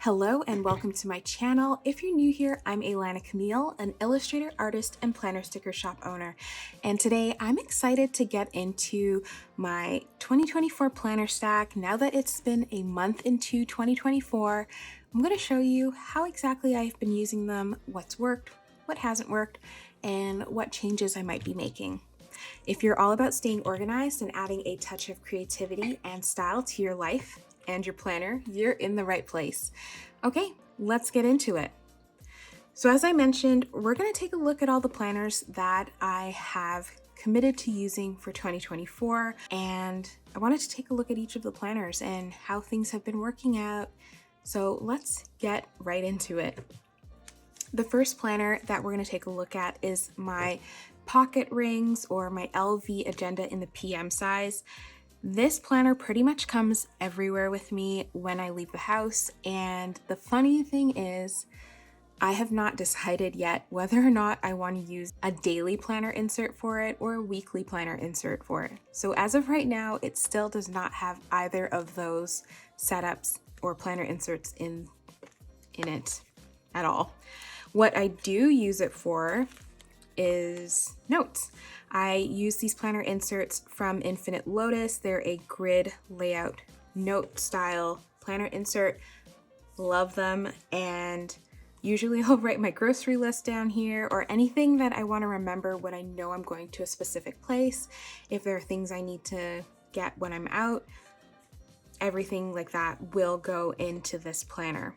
Hello and welcome to my channel. If you're new here, I'm Élana Camille, an illustrator, artist, and planner sticker shop owner. And today I'm excited to get into my 2024 planner stack. Now that it's been a month into 2024, I'm going to show you how exactly I've been using them, what's worked, what hasn't worked, and what changes I might be making. If you're all about staying organized and adding a touch of creativity and style to your life and your planner, you're in the right place. Okay, let's get into it. So as I mentioned, we're going to take a look at all the planners that I have committed to using for 2024, and I wanted to take a look at each of the planners and how things have been working out. So let's get right into it. The first planner that we're going to take a look at is my pocket rings, or my LV agenda in the PM size. This planner pretty much comes everywhere with me when I leave the house, and the funny thing is I have not decided yet whether or not I want to use a daily planner insert for it or a weekly planner insert for it. So as of right now, it still does not have either of those setups or planner inserts in it at all. What I do use it for is notes. I use these planner inserts from Infinite Lotus. They're a grid layout note style planner insert. Love them, and usually I'll write my grocery list down here or anything that I want to remember when I know I'm going to a specific place. If there are things I need to get when I'm out, everything like that will go into this planner.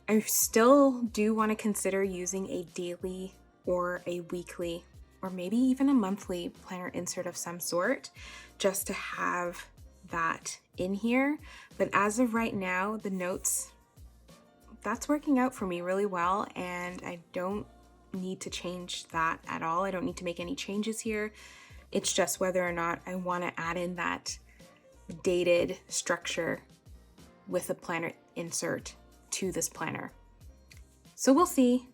I still do want to consider using a daily or a weekly or maybe even a monthly planner insert of some sort, just to have that in here. But as of right now, the notes, that's working out for me really well, and I don't need to change that at all. I don't need to make any changes here. It's just whether or not I want to add in that dated structure with a planner insert to this planner. So we'll see.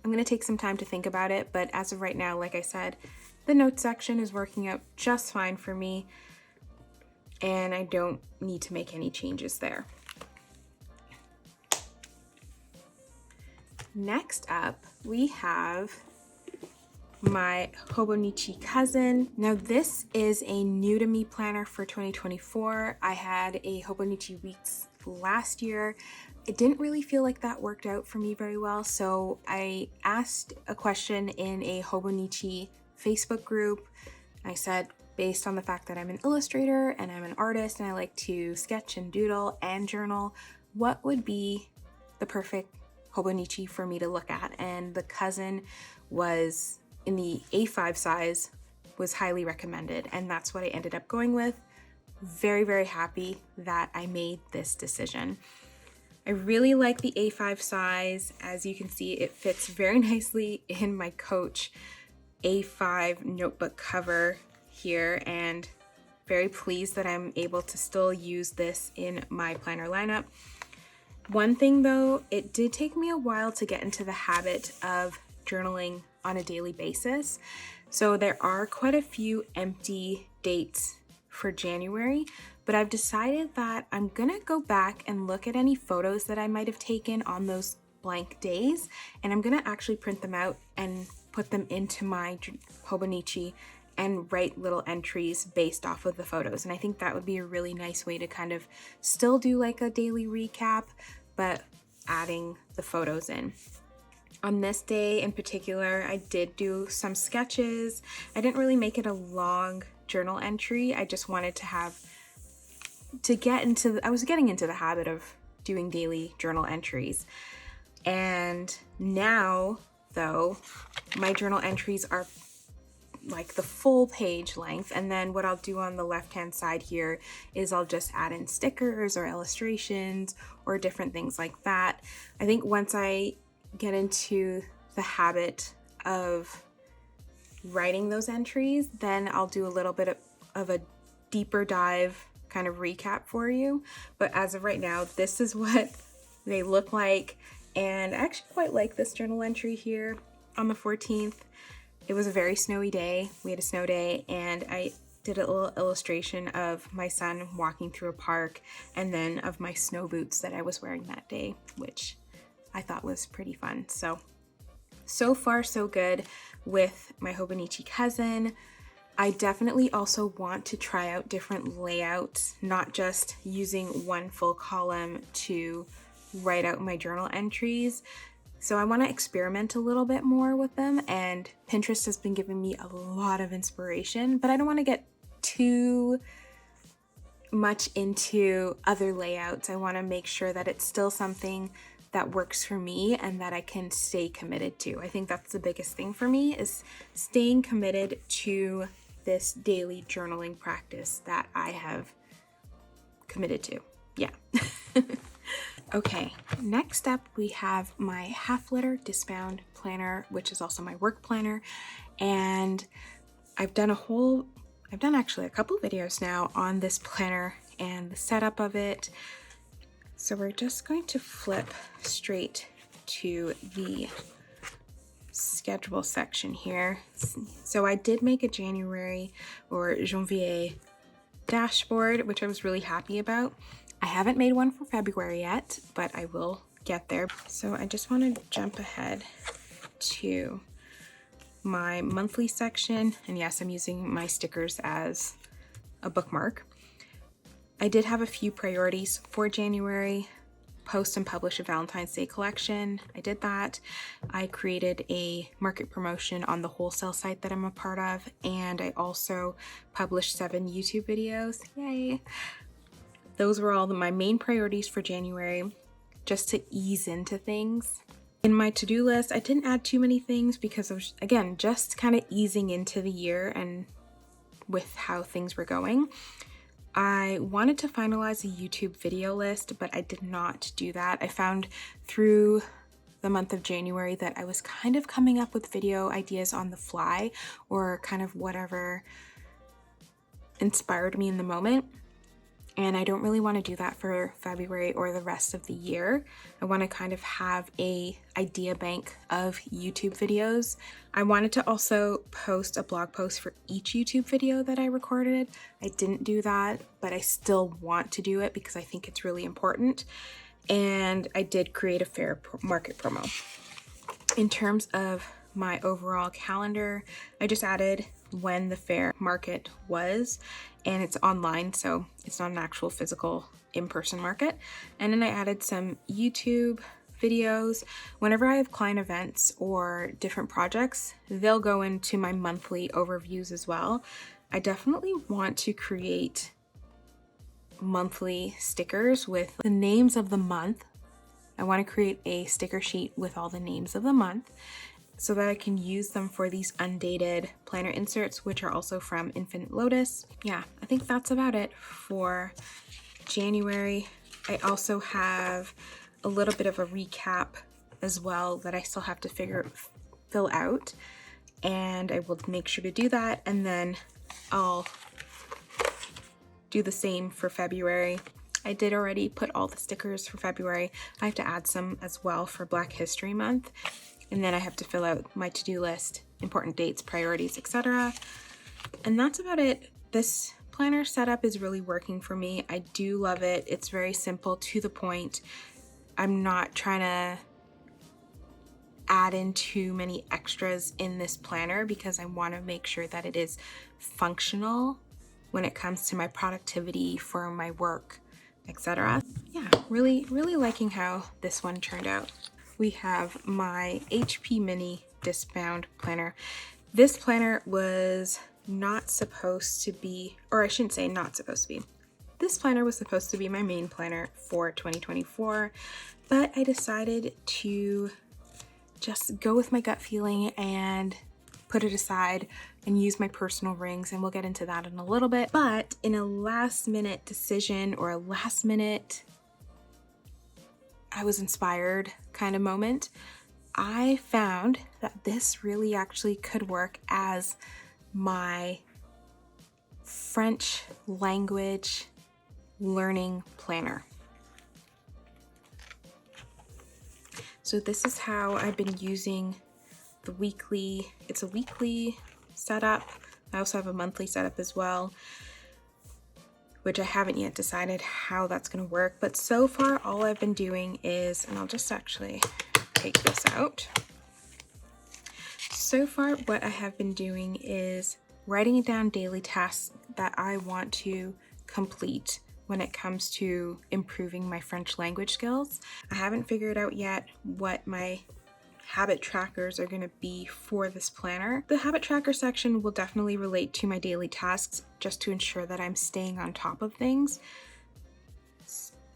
I'm going to take some time to think about it, but as of right now, like I said, the notes section is working out just fine for me, and I don't need to make any changes there. Next up, we have my Hobonichi Cousin. Now this is a new to me planner for 2024. I had a Hobonichi Weeks last year. It didn't really feel like that worked out for me very well, so I asked a question in a Hobonichi Facebook group. I said, based on the fact that I'm an illustrator and I'm an artist and I like to sketch and doodle and journal, what would be the perfect Hobonichi for me to look at? And the Cousin was in the A5 size, was highly recommended, and that's what I ended up going with. Very, very happy that I made this decision. I really like the A5 size. As you can see, it fits very nicely in my Coach A5 notebook cover here, and very pleased that I'm able to still use this in my planner lineup. One thing though, it did take me a while to get into the habit of journaling on a daily basis. So there are quite a few empty dates for January, but I've decided that I'm gonna go back and look at any photos that I might have taken on those blank days, and I'm gonna actually print them out and put them into my Hobonichi and write little entries based off of the photos. And I think that would be a really nice way to kind of still do like a daily recap, but adding the photos in. On this day in particular, I did do some sketches. I didn't really make it a long journal entry. I just wanted to I was getting into the habit of doing daily journal entries. And now, though, my journal entries are like the full page length, and then what I'll do on the left-hand side here is I'll just add in stickers or illustrations or different things like that. I think once I get into the habit of writing those entries, then I'll do a little bit of a deeper dive kind of recap for you. But as of right now, this is what they look like, and I actually quite like this journal entry here on the 14th. It was a very snowy day. We had a snow day, and I did a little illustration of my son walking through a park and then of my snow boots that I was wearing that day, which I thought was pretty fun. So far so good with my Hobonichi Cousin. I definitely also want to try out different layouts, not just using one full column to write out my journal entries. So I want to experiment a little bit more with them, and Pinterest has been giving me a lot of inspiration, but I don't want to get too much into other layouts. I want to make sure that it's still something that works for me and that I can stay committed to. I think that's the biggest thing for me, is staying committed to this daily journaling practice that I have committed to. Yeah. Okay, next up we have my half letter discbound planner, which is also my work planner. And I've done actually a couple videos now on this planner and the setup of it. So we're just going to flip straight to the schedule section here. So I did make a January or Janvier dashboard, which I was really happy about. I haven't made one for February yet, but I will get there. So I just want to jump ahead to my monthly section. And yes, I'm using my stickers as a bookmark. I did have a few priorities for January. Post and publish a Valentine's Day collection. I did that. I created a market promotion on the wholesale site that I'm a part of. And I also published 7 YouTube videos. Yay! Those were all my main priorities for January, just to ease into things. In my to-do list, I didn't add too many things because I was, again, just kind of easing into the year and with how things were going. I wanted to finalize a YouTube video list, but I did not do that. I found through the month of January that I was kind of coming up with video ideas on the fly, or kind of whatever inspired me in the moment. And I don't really want to do that for February or the rest of the year. I want to kind of have a idea bank of YouTube videos. I wanted to also post a blog post for each YouTube video that I recorded. I didn't do that, but I still want to do it because I think it's really important. And I did create a fair market promo. In terms of my overall calendar, I just added when the fair market was, and it's online, so it's not an actual physical in-person market. And then I added some YouTube videos. Whenever I have client events or different projects, they'll go into my monthly overviews as well. I definitely want to create monthly stickers with the names of the month. I want to create a sticker sheet with all the names of the month, so that I can use them for these undated planner inserts, which are also from Infinite Lotus. Yeah, I think that's about it for January. I also have a little bit of a recap as well that I still have to fill out, and I will make sure to do that, and then I'll do the same for February. I did already put all the stickers for February. I have to add some as well for Black History Month. And then I have to fill out my to-do list, important dates, priorities, etc. And that's about it. This planner setup is really working for me. I do love it. It's very simple, to the point. I'm not trying to add in too many extras in this planner because I want to make sure that it is functional when it comes to my productivity for my work, etc. Yeah, really liking how this one turned out. We have my HP Mini discbound planner. This planner was not supposed to be, or I shouldn't say not supposed to be. This planner was supposed to be my main planner for 2024, but I decided to just go with my gut feeling and put it aside and use my personal rings, and we'll get into that in a little bit. But in a last minute decision, or a last minute I was inspired kind of moment, I found that this really actually could work as my French language learning planner. So this is how I've been using the weekly, it's a weekly setup I also have a monthly setup as well, which I haven't yet decided how that's going to work. But so far, all I've been doing is, and I'll just actually take this out. So far, what I have been doing is writing down daily tasks that I want to complete when it comes to improving my French language skills. I haven't figured out yet what my habit trackers are going to be for this planner. The habit tracker section will definitely relate to my daily tasks just to ensure that I'm staying on top of things.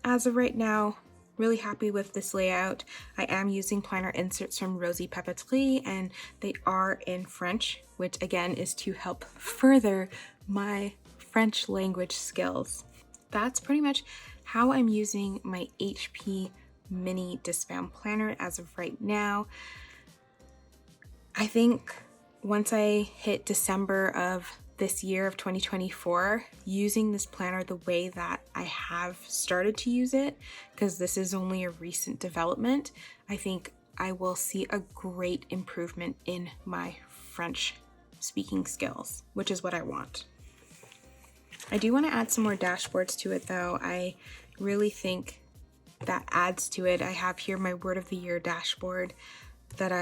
As of right now, really happy with this layout. I am using planner inserts from Rosy Papeterie, and they are in French, which again is to help further my French language skills. That's pretty much how I'm using my HP mini discbound planner as of right now. I think once I hit December of this year of 2024, using this planner the way that I have started to use it, because this is only a recent development, I think I will see a great improvement in my French speaking skills, which is what I want. I do want to add some more dashboards to it though. I really think that adds to it. I have here my word of the year dashboard that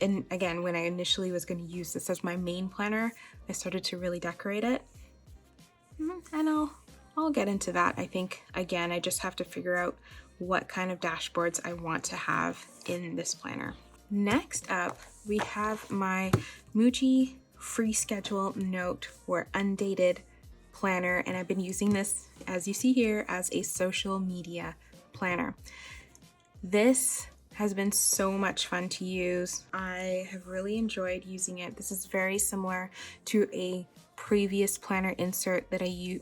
and again, when I initially was going to use this as my main planner, I started to really decorate it. And I'll get into that. I think, again, I just have to figure out what kind of dashboards I want to have in this planner. Next up, we have my MUJI Free Schedule Note or Undated Planner, and I've been using this, as you see here, as a social media planner. This has been so much fun to use. I have really enjoyed using it. This is very similar to a previous planner insert that I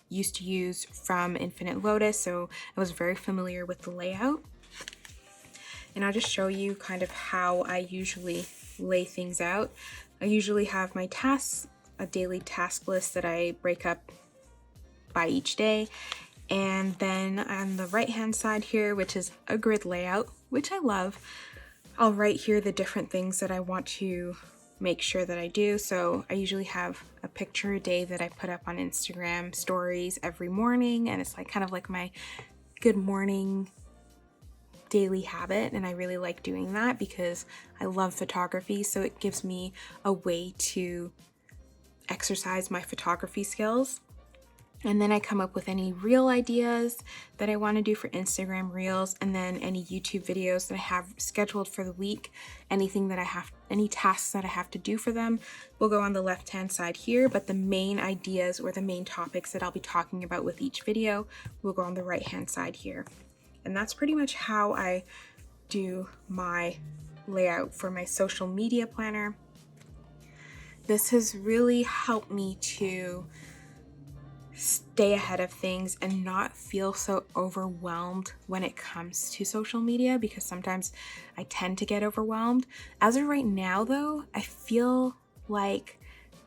used to use from Infinite Lotus, so I was very familiar with the layout. And I'll just show you kind of how I usually lay things out. I usually have my tasks, a daily task list that I break up by each day. And then on the right hand side here, which is a grid layout, which I love, I'll write here the different things that I want to make sure that I do. So I usually have a picture a day that I put up on Instagram stories every morning, and it's like kind of like my good morning daily habit, and I really like doing that because I love photography, so it gives me a way to exercise my photography skills. And then I come up with any reel ideas that I want to do for Instagram reels, and then any YouTube videos that I have scheduled for the week. Any tasks that I have to do for them will go on the left-hand side here, but the main ideas or the main topics that I'll be talking about with each video will go on the right-hand side here. And that's pretty much how I do my layout for my social media planner. This has really helped me to stay ahead of things and not feel so overwhelmed when it comes to social media, because sometimes I tend to get overwhelmed. As of right now though, I feel like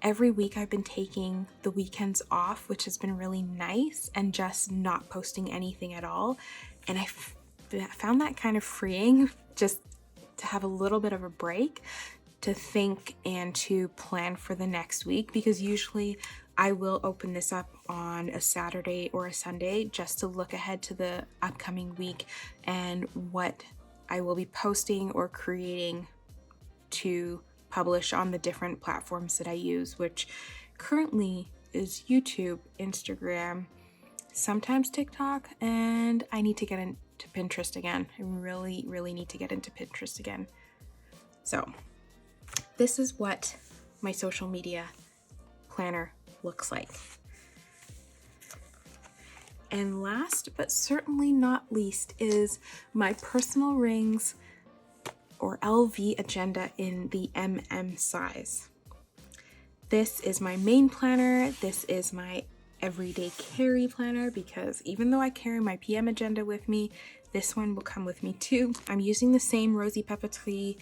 every week I've been taking the weekends off, which has been really nice, and just not posting anything at all. And I found that kind of freeing, just to have a little bit of a break, to think and to plan for the next week, because usually I will open this up on a Saturday or a Sunday just to look ahead to the upcoming week and what I will be posting or creating to publish on the different platforms that I use, which currently is YouTube, Instagram, sometimes TikTok, and I need to get into Pinterest again. I really need to get into Pinterest again. So this is what my social media planner looks like. And last but certainly not least is my personal rings or LV agenda in the size. This is my main planner. This is my everyday carry planner, because even though I carry my PM agenda with me, this one will come with me too. I'm using the same Rosy Papeterie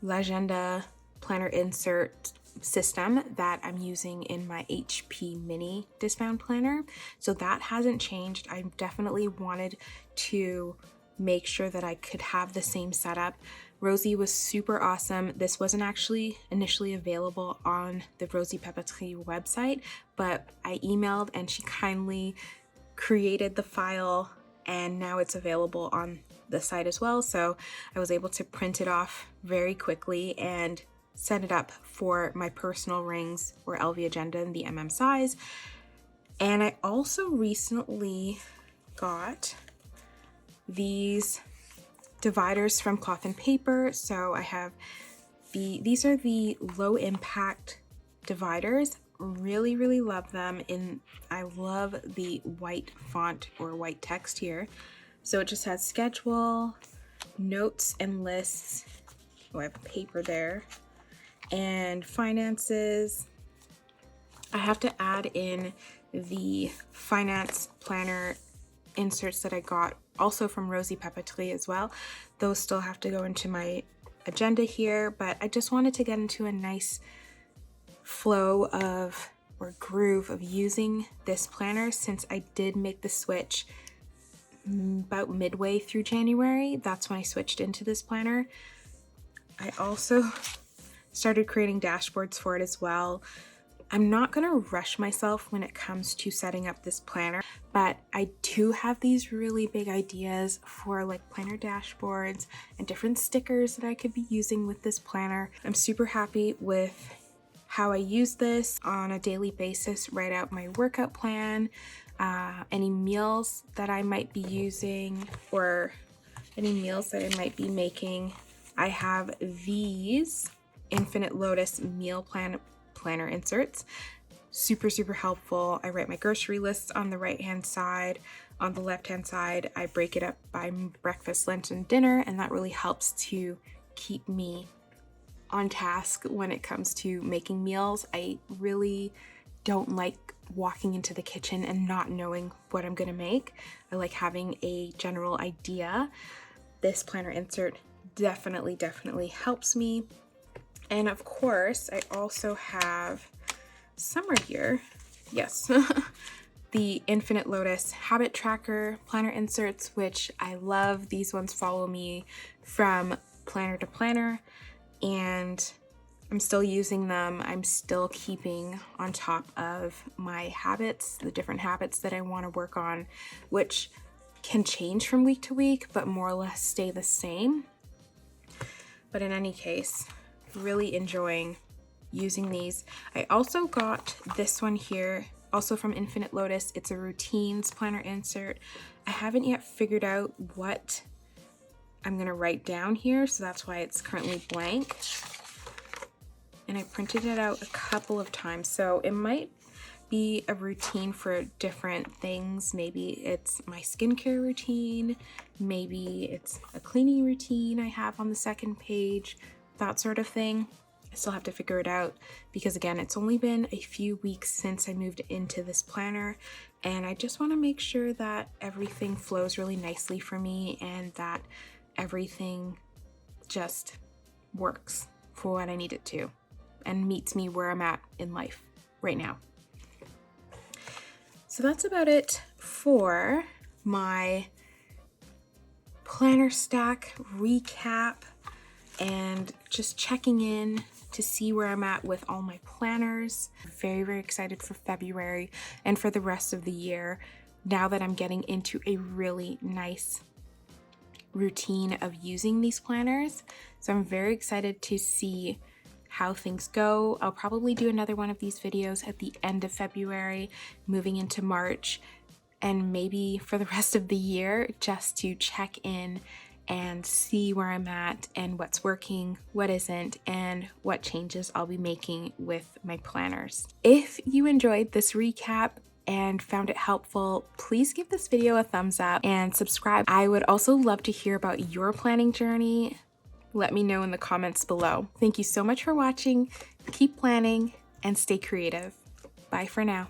L'Agenda planner insert system that I'm using in my HP mini discbound planner, so that hasn't changed. I definitely wanted to make sure that I could have the same setup. Rosie was super awesome. This wasn't actually initially available on the Rosie Papeterie website, but I emailed and she kindly created the file, and now it's available on the site as well. So I was able to print it off very quickly and set it up for my personal rings or LV agenda in the size. And I also recently got these dividers from Cloth and Paper. So I have these are the low impact dividers. Really love them. I love the white font or white text here. So it just has schedule, notes and lists. Oh, I have paper there. And finances. I have to add in the finance planner inserts that I got also from Rosie Papeterie as well. Those still have to go into my agenda here, but I just wanted to get into a nice flow of or groove of using this planner since I did make the switch about midway through January. That's when I switched into this planner. I also started creating dashboards for it as well. I'm not going to rush myself when it comes to setting up this planner, but I do have these really big ideas for like planner dashboards and different stickers that I could be using with this planner. I'm super happy with how I use this on a daily basis, write out my workout plan, any meals that I might be using or any meals that I might be making. I have these Infinite Lotus meal planner inserts. Super helpful. I write my grocery lists on the right hand side. On the left hand side, I break it up by breakfast, lunch, and dinner, and that really helps to keep me on task when it comes to making meals. I really don't like walking into the kitchen and not knowing what I'm gonna make. I like having a general idea. This planner insert definitely helps me. And of course, I also have somewhere here, yes, the Infinite Lotus Habit Tracker planner inserts, which I love. These ones follow me from planner to planner, and I'm still using them. I'm still keeping on top of my habits, the different habits that I want to work on, which can change from week to week, but more or less stay the same. But in any case, really enjoying using these. I also got this one here, also from Infinite Lotus. It's a routines planner insert. I haven't yet figured out what I'm gonna write down here, so that's why it's currently blank. And I printed it out a couple of times, so it might be a routine for different things. Maybe it's my skincare routine, maybe it's a cleaning routine I have on the second page, that sort of thing. I still have to figure it out because again, it's only been a few weeks since I moved into this planner, and I just want to make sure that everything flows really nicely for me and that everything just works for what I need it to and meets me where I'm at in life right now. So that's about it for my planner stack recap and just checking in to see where I'm at with all my planners. Very excited for February and for the rest of the year now that I'm getting into a really nice routine of using these planners. So I'm very excited to see how things go. I'll probably do another one of these videos at the end of February, moving into March, and maybe for the rest of the year, just to check in and see where I'm at and what's working, what isn't, and what changes I'll be making with my planners. If you enjoyed this recap and found it helpful, please give this video a thumbs up and subscribe. I would also love to hear about your planning journey. Let me know in the comments below. Thank you so much for watching. Keep planning and stay creative. Bye for now.